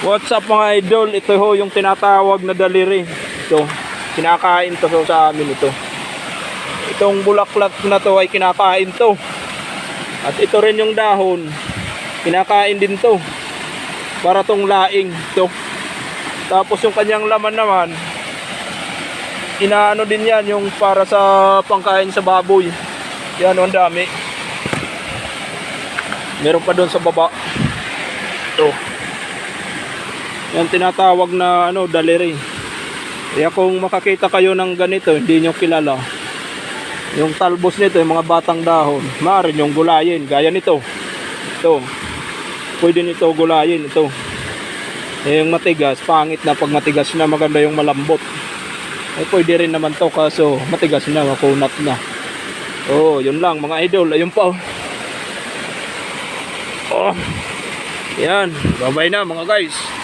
What's up mga idol? Ito ho yung tinatawag na daliri. Ito, kinakain to sa amin ito. Itong bulaklak na to ay kinakain to. At ito rin yung dahon. Kinakain din to. Para tong laing to. Tapos yung kanyang laman naman, inaano din yan yung para sa pangkain sa baboy. Yan, ang dami. Meron pa doon sa baba. Ito. Yan tinatawag na daliri. Kaya kung makakita kayo ng ganito, hindi nyo kilala. Yung talbos nito, yung mga batang dahon, maaari nyong gulayin. Gaya nito. Ito. Pwede nito gulayin. Ito. Yung matigas, pangit na pag matigas na, maganda yung malambot. Pwede rin naman to kaso matigas na, makunat na. Oh, yun lang mga idol. Ayun pa. Oh. Yan. Bye-bye na mga guys.